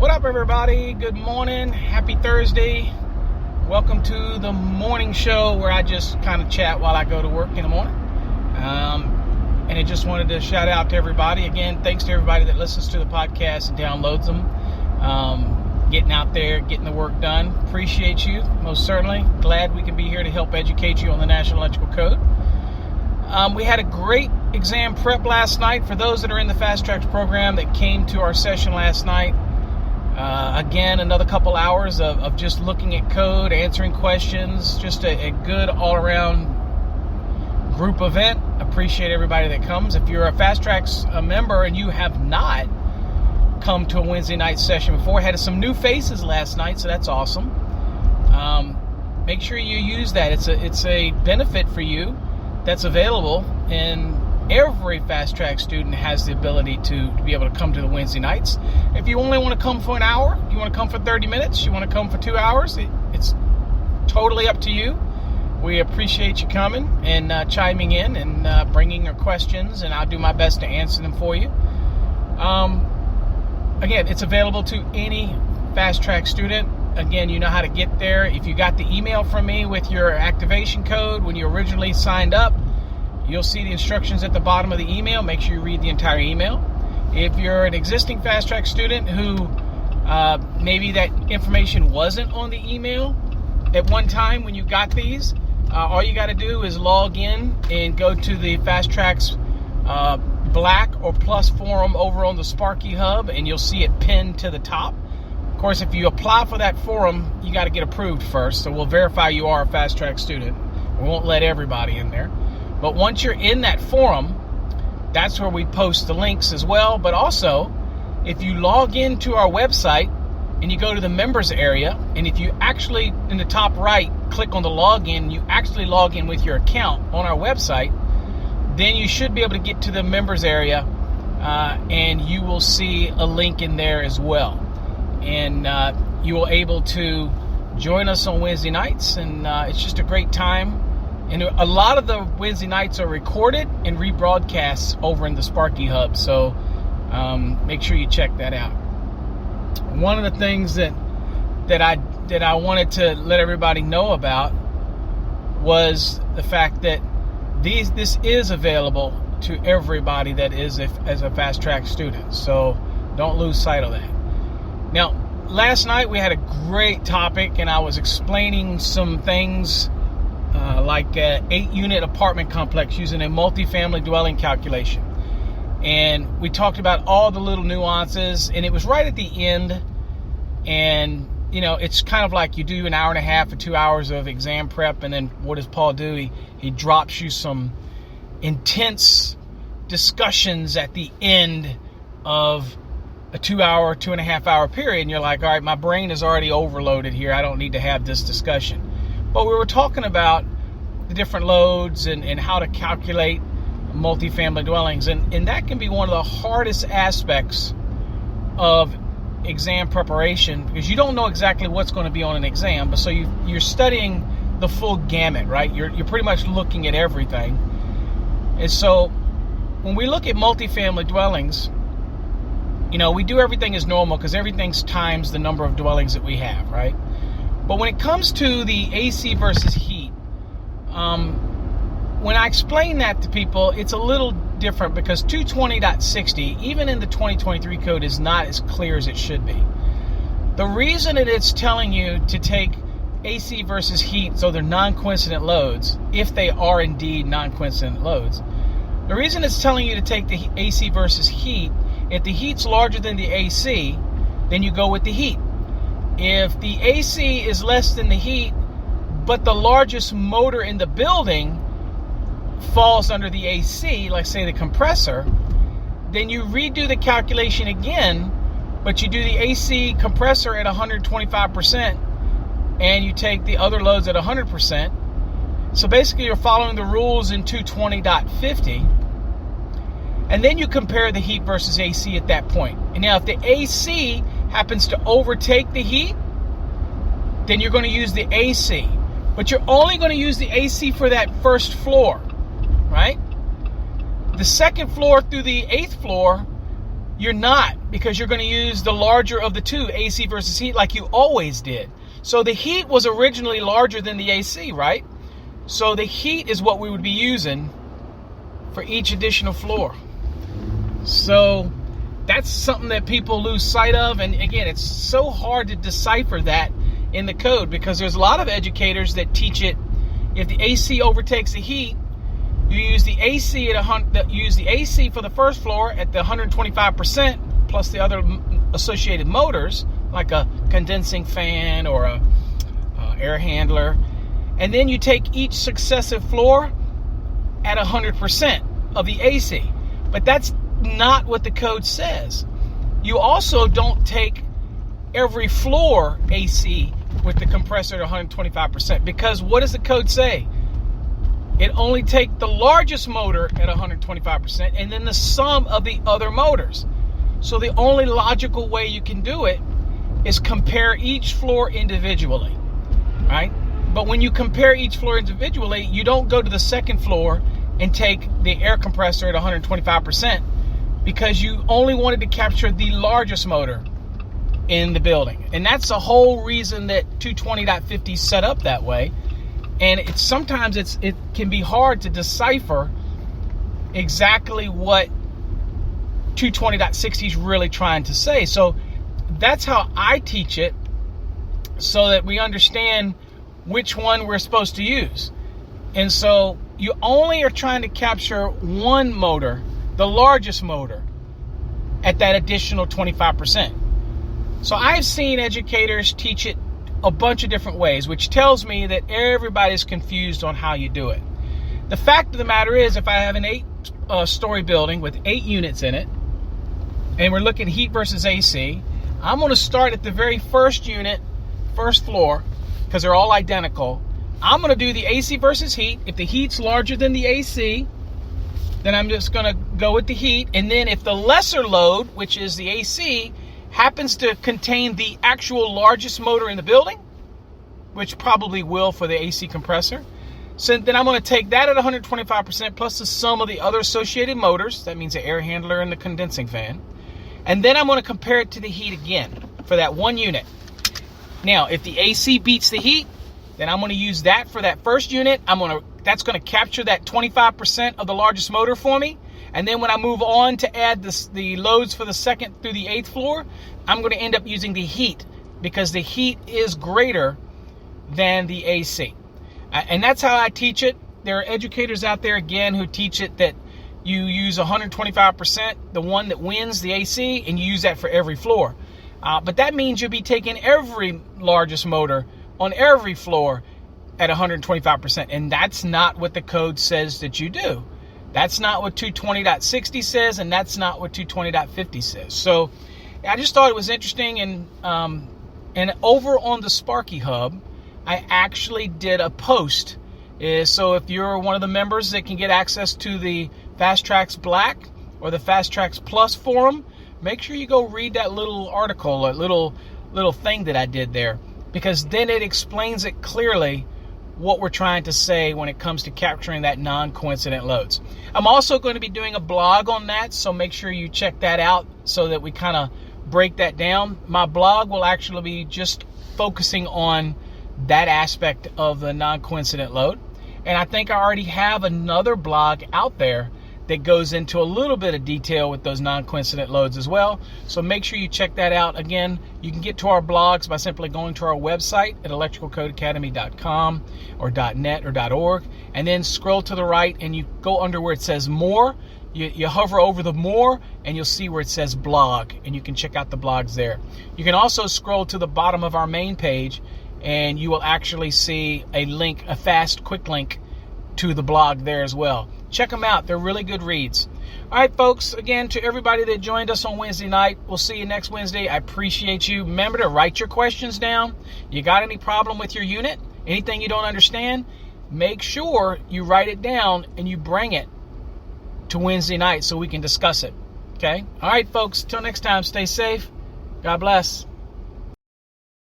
What up, everybody? Good morning. Happy Thursday. Welcome to the morning show where I just kind of chat while I go to work in the morning. And I just wanted to shout out to everybody. Again, thanks to everybody that listens to the podcast and downloads them. Getting out there, getting the work done. Appreciate you, most certainly. Glad we can be here to help educate you on the National Electrical Code. We had a great exam prep last night. For those that are in the Fast Tracks program that came to our session last night, again, another couple hours of just looking at code, answering questions, just a good all-around group event. Appreciate everybody that comes. If you're a Fast Tracks member and you have not come to a Wednesday night session before, had some new faces last night, so that's awesome. Make sure you use that. It's a benefit for you that's available, and every Fast Track student has the ability to be able to come to the Wednesday nights. If you only want to come for an hour, you want to come for 30 minutes, you want to come for 2 hours, it's totally up to you. We appreciate you coming and chiming in and bringing your questions, and I'll do my best to answer them for you. Again, it's available to any Fast Track student. Again, you know how to get there. If you got the email from me with your activation code when you originally signed up, you'll see the instructions at the bottom of the email. Make sure you read the entire email. If you're an existing Fast Track student who maybe that information wasn't on the email at one time when you got these, all you got to do is log in and go to the Fast Tracks Black or Plus forum over on the Sparky Hub, and you'll see it pinned to the top. Of course, if you apply for that forum, you got to get approved first, so we'll verify you are a Fast Track student. We won't let everybody in there. But once you're in that forum, that's where we post the links as well. But also, if you log into our website and you go to the members area, and if you actually, in the top right, click on the login, you actually log in with your account on our website, then you should be able to get to the members area, and you will see a link in there as well. And you will able to join us on Wednesday nights, and it's just a great time. And a lot of the Wednesday nights are recorded and rebroadcast over in the Sparky Hub, so make sure you check that out. One of the things that I wanted to let everybody know about was the fact that this is available to everybody that is as a Fast Track student, so don't lose sight of that. Now, last night we had a great topic, and I was explaining some things like an 8-unit apartment complex using a multifamily dwelling calculation. And we talked about all the little nuances, and it was right at the end. And, you know, it's kind of like you do an hour and a half or 2 hours of exam prep, and then what does Paul do? He drops you some intense discussions at the end of a 2 hour, 2.5 hour period, and you're like, all right, my brain is already overloaded here. I don't need to have this discussion. But we were talking about the different loads and how to calculate multifamily dwellings. And that can be one of the hardest aspects of exam preparation, because you don't know exactly what's going to be on an exam. But so you're studying the full gamut, right? You're pretty much looking at everything. And so when we look at multifamily dwellings, you know, we do everything as normal because everything's times the number of dwellings that we have, right? But when it comes to the AC versus heat, when I explain that to people, it's a little different because 220.60, even in the 2023 code, is not as clear as it should be. The reason that it's telling you to take AC versus heat, so they're non-coincident loads, if they are indeed non-coincident loads, the reason it's telling you to take the AC versus heat, if the heat's larger than the AC, then you go with the heat. If the AC is less than the heat, but the largest motor in the building falls under the AC, like say the compressor, then you redo the calculation again, but you do the AC compressor at 125%, and you take the other loads at 100%. So basically you're following the rules in 220.50, and then you compare the heat versus AC at that point. And now if the AC happens to overtake the heat, then you're going to use the AC. But you're only going to use the AC for that first floor, right? The second floor through the 8th floor, You're not, because you're going to use the larger of the two, AC versus heat, like you always did. So the heat was originally larger than the AC, right? So the heat is what we would be using for each additional floor. So that's something that people lose sight of. And again, it's so hard to decipher that in the code, because there's a lot of educators that teach it. If the AC overtakes the heat, you use the AC for the first floor at the 125% plus the other associated motors, like a condensing fan or a air handler, and then you take each successive floor at 100% of the AC. But that's not what the code says. You also don't take every floor AC with the compressor at 125%, because what does the code say? It only takes the largest motor at 125% and then the sum of the other motors. So the only logical way you can do it is compare each floor individually, right? But when you compare each floor individually, you don't go to the second floor and take the air compressor at 125%, because you only wanted to capture the largest motor in the building. And that's the whole reason that 220.50 is set up that way. And sometimes it can be hard to decipher exactly what 220.60 is really trying to say. So that's how I teach it, so that we understand which one we're supposed to use. And so you only are trying to capture one motor, the largest motor, at that additional 25%. So I've seen educators teach it a bunch of different ways, which tells me that everybody's confused on how you do it. The fact of the matter is, if I have an 8-story building with 8 units in it, and we're looking heat versus AC, I'm going to start at the very first unit, first floor, because they're all identical. I'm going to do the AC versus heat. If the heat's larger than the AC, then I'm just going to go with the heat. And then if the lesser load, which is the AC, happens to contain the actual largest motor in the building, which probably will for the AC compressor, so then I'm going to take that at 125% plus the sum of the other associated motors. That means the air handler and the condensing fan. And then I'm going to compare it to the heat again for that one unit. Now, if the AC beats the heat, then I'm going to use that for that first unit. That's going to capture that 25% of the largest motor for me. And then when I move on to add the loads for the second through the 8th floor, I'm going to end up using the heat, because the heat is greater than the AC. And that's how I teach it. There are educators out there, again, who teach it that you use 125%, the one that wins, the AC, and you use that for every floor. But that means you'll be taking every largest motor on every floor at 125%. And that's not what the code says that you do. That's not what 220.60 says, and that's not what 220.50 says. So I just thought it was interesting. And over on the Sparky Hub, I actually did a post. So if you're one of the members that can get access to the Fast Tracks Black or the Fast Tracks Plus forum, make sure you go read that little article, a little thing that I did there, because then it explains it clearly what we're trying to say when it comes to capturing that non-coincident loads. I'm also going to be doing a blog on that, so make sure you check that out so that we kind of break that down. My blog will actually be just focusing on that aspect of the non-coincident load. And I think I already have another blog out there that goes into a little bit of detail with those non-coincident loads as well. So make sure you check that out. Again, you can get to our blogs by simply going to our website at electricalcodeacademy.com or .net or .org, and then scroll to the right and you go under where it says more. You hover over the more and you'll see where it says blog, and you can check out the blogs there. You can also scroll to the bottom of our main page and you will actually see a link, a fast, quick link to the blog there as well. Check them out. They're really good reads. All right, folks, again, to everybody that joined us on Wednesday night, we'll see you next Wednesday. I appreciate you. Remember to write your questions down. You got any problem with your unit, anything you don't understand, make sure you write it down and you bring it to Wednesday night so we can discuss it. Okay? All right, folks, till next time, stay safe. God bless.